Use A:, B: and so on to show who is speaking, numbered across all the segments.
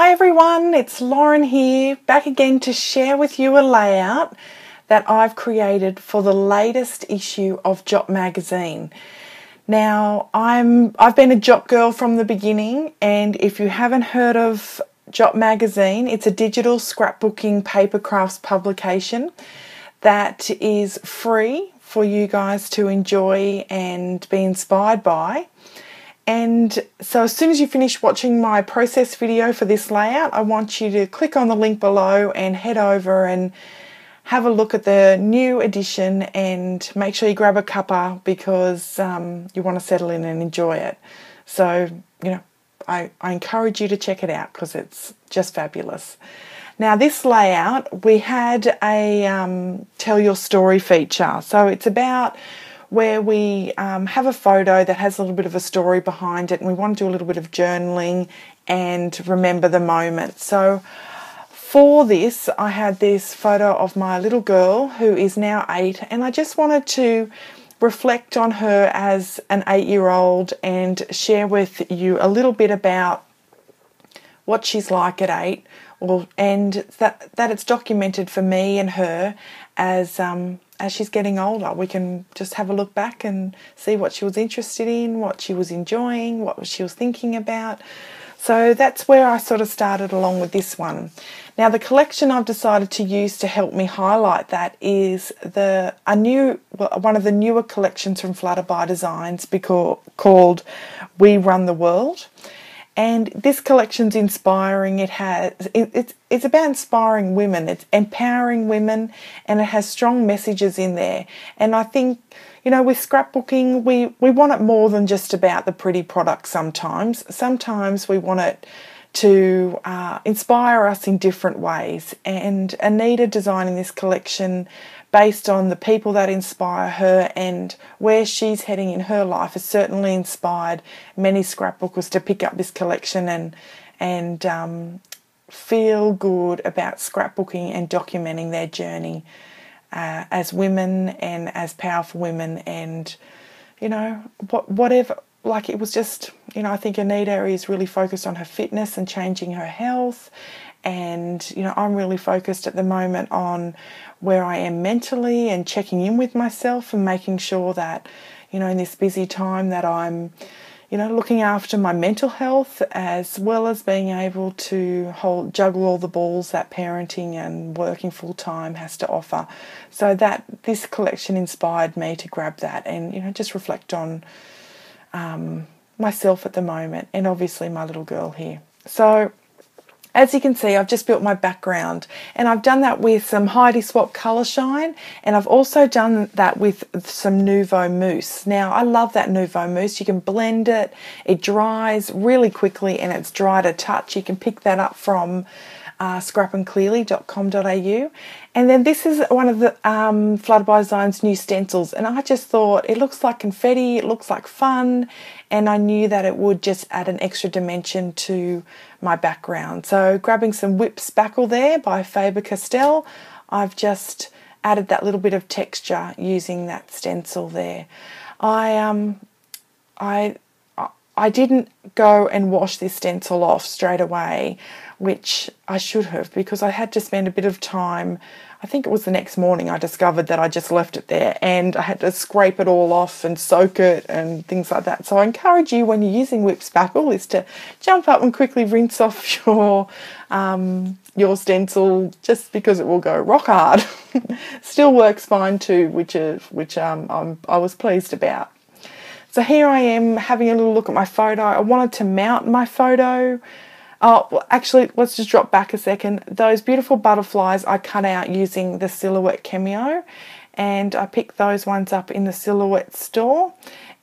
A: Hi everyone, it's Lauren here, back again to share with you a layout that I've created for the latest issue of Jot magazine. Now, I've been a Jot girl from the beginning, and if you haven't heard of Jot magazine, it's a digital scrapbooking paper crafts publication that is free for you guys to enjoy and be inspired by. And so as soon as you finish watching my process video for this layout, I want you to click on the link below and head over and have a look at the new edition, and make sure you grab a cuppa because you want to settle in and enjoy it. So, I encourage you to check it out because it's just fabulous. Now, this layout, we had a tell your story feature. So it's about where we have a photo that has a little bit of a story behind it, and we want to do a little bit of journaling and remember the moment. So for this, I had this photo of my little girl who is now 8, and I just wanted to reflect on her as an 8-year-old and share with you a little bit about what she's like at 8, and that it's documented for me and her as she's getting older. We can just have a look back and see what she was interested in, what she was enjoying, what she was thinking about. So that's where I sort of started along with this one. Now, the collection I've decided to use to help me highlight that is one of the newer collections from Flutterby Designs called We Run the World. And this collection's inspiring. It's about inspiring women. It's empowering women, and it has strong messages in there. And I think, with scrapbooking, we want it more than just about the pretty product sometimes. Sometimes we want it to inspire us in different ways. And Anita designing this collection based on the people that inspire her and where she's heading in her life has certainly inspired many scrapbookers to pick up this collection and feel good about scrapbooking and documenting their journey as women and as powerful women. And whatever, like, it was just, I think Anita is really focused on her fitness and changing her health. And, I'm really focused at the moment on where I am mentally and checking in with myself and making sure that, in this busy time that I'm, looking after my mental health as well as being able to juggle all the balls that parenting and working full time has to offer. So that this collection inspired me to grab that and, just reflect on myself at the moment, and obviously my little girl here. So as you can see, I've just built my background, and I've done that with some Heidi Swap Colour Shine, and I've also done that with some Nouveau Mousse. Now, I love that Nouveau Mousse. You can blend it, it dries really quickly, and it's dry to touch. You can pick that up from scrapandclearly.com.au. And then this is one of the Flutterby Designs new stencils, and I just thought it looks like confetti, it looks like fun, and I knew that it would just add an extra dimension to my background. So grabbing some Whip Spackle there by Faber-Castell, I've just added that little bit of texture using that stencil there. I didn't go and wash this stencil off straight away, which I should have, because I had to spend a bit of time. I think it was the next morning I discovered that I just left it there, and I had to scrape it all off and soak it and things like that. So I encourage you, when you're using Whip Spackle, is to jump up and quickly rinse off your stencil, just because it will go rock hard. Still works fine too, which I was pleased about. So here I am having a little look at my photo. I wanted to mount my photo. Oh, well, actually, let's just drop back a second. Those beautiful butterflies I cut out using the Silhouette Cameo, and I picked those ones up in the Silhouette store.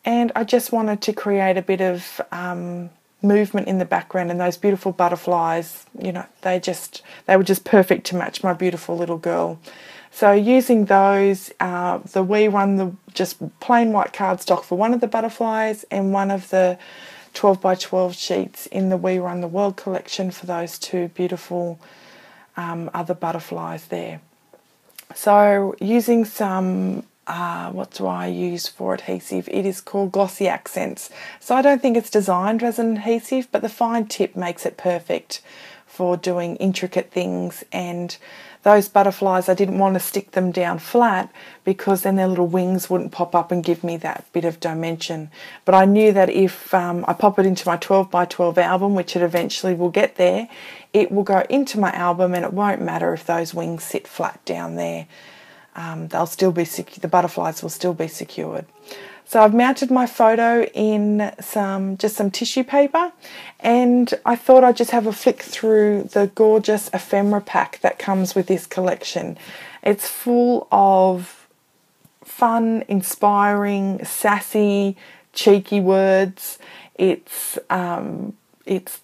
A: And I just wanted to create a bit of movement in the background, and those beautiful butterflies, they were just perfect to match my beautiful little girl. So using those, We Run the just plain white cardstock for one of the butterflies, and one of the 12 by 12 sheets in the We Run the World collection for those two beautiful other butterflies there. So using some, what do I use for adhesive? It is called Glossy Accents. So I don't think it's designed as an adhesive, but the fine tip makes it perfect for doing intricate things, and those butterflies, I didn't want to stick them down flat because then their little wings wouldn't pop up and give me that bit of dimension. But I knew that if I pop it into my 12 by 12 album, which it eventually will get there, it will go into my album, and it won't matter if those wings sit flat down there. They'll still be the butterflies will still be secured. So I've mounted my photo in just some tissue paper, and I thought I'd just have a flick through the gorgeous ephemera pack that comes with this collection. It's full of fun, inspiring, sassy, cheeky words. It's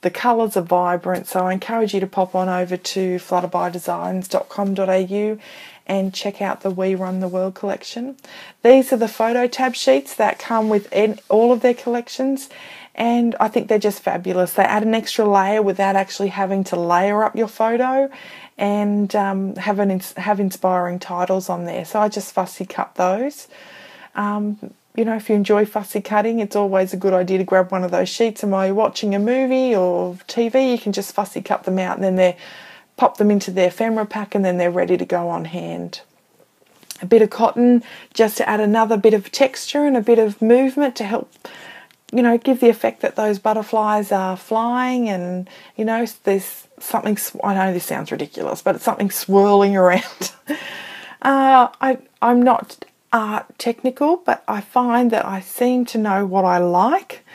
A: the colours are vibrant, so I encourage you to pop on over to flutterbydesigns.com.au and check out the We Run the World collection. These are the photo tab sheets that come with all of their collections, and I think they're just fabulous. They add an extra layer without actually having to layer up your photo, and have inspiring titles on there. So I just fussy cut those. You know, if you enjoy fussy cutting, it's always a good idea to grab one of those sheets, and while you're watching a movie or TV, you can just fussy cut them out, and then pop them into their ephemera pack, and then they're ready to go on hand. A bit of cotton just to add another bit of texture and a bit of movement to help, you know, give the effect that those butterflies are flying, and, you know, there's something, I know this sounds ridiculous, but it's something swirling around. I'm not art technical, but I find that I seem to know what I like,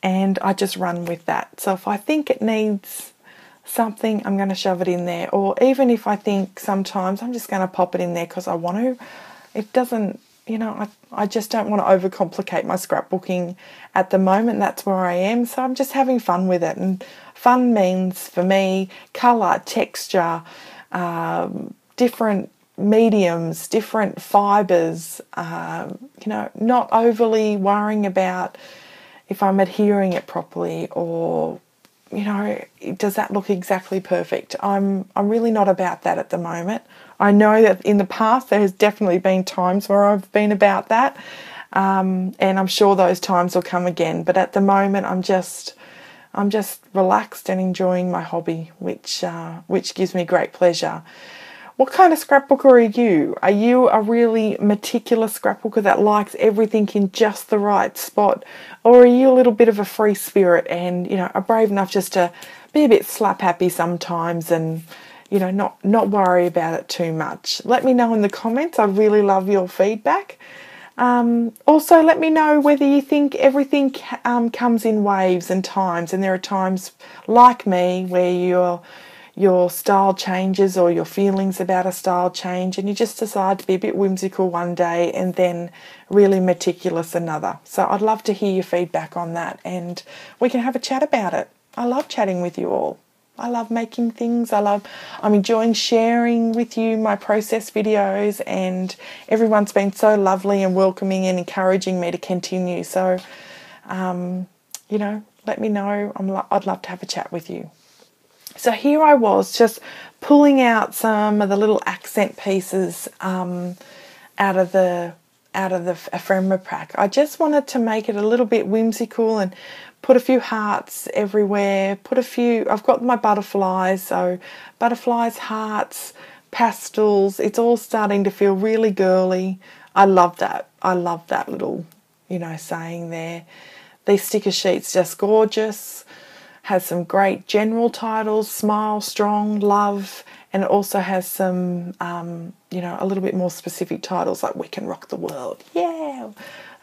A: and I just run with that. So if I think it needs something, I'm going to shove it in there, or even if I think sometimes I'm just going to pop it in there because I want to. It doesn't, you know, I just don't want to overcomplicate my scrapbooking at the moment. That's where I am, so I'm just having fun with it, and fun means for me colour, texture, different mediums, different fibres, you know, not overly worrying about if I'm adhering it properly, or, you know, does that look exactly perfect? I'm really not about that at the moment. I know that in the past there has definitely been times where I've been about that, and I'm sure those times will come again. But at the moment, I'm just relaxed and enjoying my hobby, which gives me great pleasure. What kind of scrapbooker are you? Are you a really meticulous scrapbooker that likes everything in just the right spot? Or are you a little bit of a free spirit and, you know, are brave enough just to be a bit slap happy sometimes and, you know, not worry about it too much? Let me know in the comments. I really love your feedback. Also, let me know whether you think everything comes in waves and times, and there are times like me where your style changes, or your feelings about a style change, and you just decide to be a bit whimsical one day and then really meticulous another. So I'd love to hear your feedback on that, and we can have a chat about it. I love chatting with you all. I love making things. I'm enjoying sharing with you my process videos, and everyone's been so lovely and welcoming and encouraging me to continue. So, you know, let me know. I'd love to have a chat with you. So here I was just pulling out some of the little accent pieces out of the ephemera pack. I just wanted to make it a little bit whimsical and put a few hearts everywhere. I've got my butterflies, so butterflies, hearts, pastels. It's all starting to feel really girly. I love that. I love that little, you know, saying there. These sticker sheets just gorgeous. Has some great general titles: smile, strong, love, and it also has some, you know, a little bit more specific titles like we can rock the world. Yeah!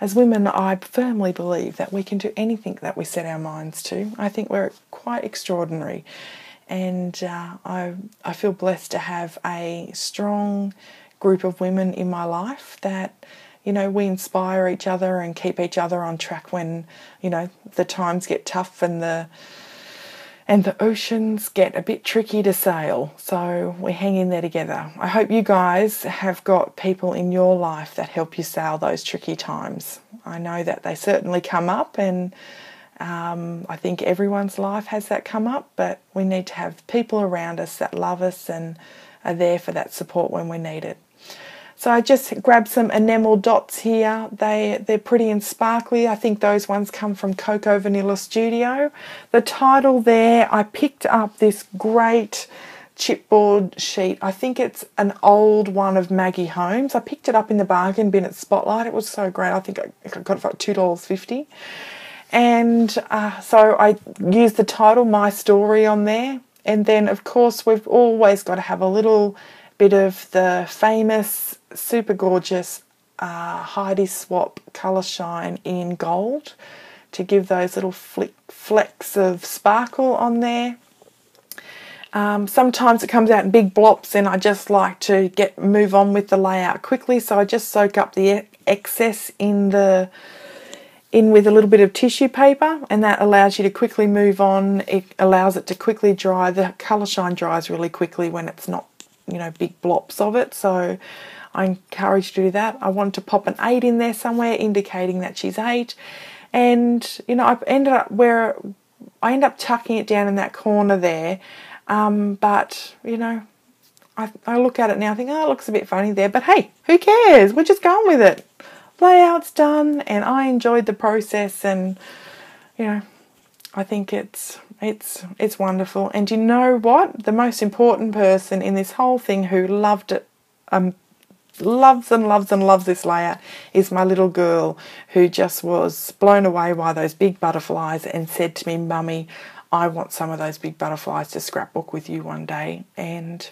A: As women, I firmly believe that we can do anything that we set our minds to. I think we're quite extraordinary, and I feel blessed to have a strong group of women in my life that, you know, we inspire each other and keep each other on track when, you know, the times get tough and the oceans get a bit tricky to sail. So we hang in there together. I hope you guys have got people in your life that help you sail those tricky times. I know that they certainly come up, and I think everyone's life has that come up, but we need to have people around us that love us and are there for that support when we need it. So I just grabbed some enamel dots here. They're pretty and sparkly. I think those ones come from Cocoa Vanilla Studio. The title there, I picked up this great chipboard sheet. I think it's an old one of Maggie Holmes. I picked it up in the bargain bin at Spotlight. It was so great. I think I got it for $2.50. And so I used the title, My Story, on there. And then, of course, we've always got to have a little bit of the famous, super gorgeous Heidi Swap Colour Shine in gold to give those little flecks of sparkle on there. Sometimes it comes out in big blops and I just like to move on with the layout quickly, so I just soak up the excess in with a little bit of tissue paper, and that allows you to quickly move on. It allows it to quickly dry. The colour shine dries really quickly when it's not, big blops of it, so I encourage you to do that. I want to pop an 8 in there somewhere, indicating that she's 8, and I've ended up where I end up tucking it down in that corner there, but I look at it now and think, oh, it looks a bit funny there, but hey, who cares? We're just going with it. Layout's done, and I enjoyed the process, and I think it's wonderful. And you know what? The most important person in this whole thing who loved it, loves and loves and loves this layout, is my little girl, who just was blown away by those big butterflies and said to me, Mummy, I want some of those big butterflies to scrapbook with you one day. And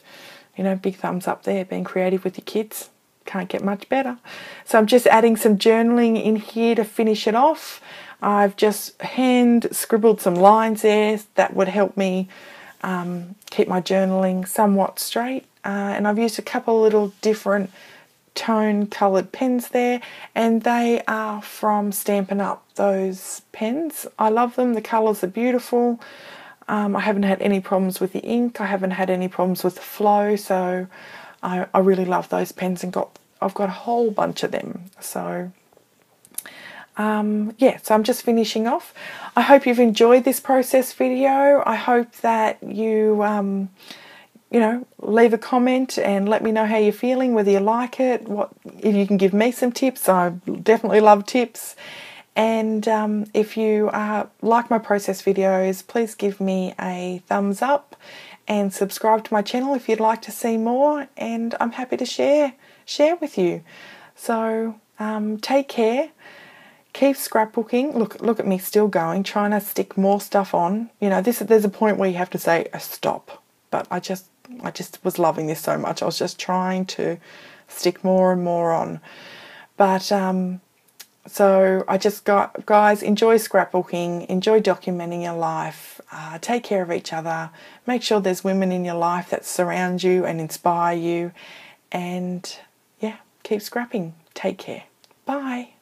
A: big thumbs up there, being creative with your kids. Can't get much better. So I'm just adding some journaling in here to finish it off. I've just hand scribbled some lines there that would help me keep my journaling somewhat straight. And I've used a couple of little different tone coloured pens there, and they are from Stampin' Up, those pens. I love them. The colours are beautiful. I haven't had any problems with the ink. I haven't had any problems with the flow, so I really love those pens, and I've got a whole bunch of them. So so I'm just finishing off. I hope you've enjoyed this process video. I hope that you leave a comment and let me know how you're feeling, whether you like it, if you can give me some tips. I definitely love tips. And if you like my process videos, please give me a thumbs up and subscribe to my channel if you'd like to see more, and I'm happy to share with you. So take care, keep scrapbooking. Look at me still going, trying to stick more stuff on. There's a point where you have to say stop, but I just was loving this so much. I was just trying to stick more and more on. But so I just got, guys, enjoy scrapbooking, enjoy documenting your life, take care of each other, make sure there's women in your life that surround you and inspire you, and keep scrapping. Take care. Bye.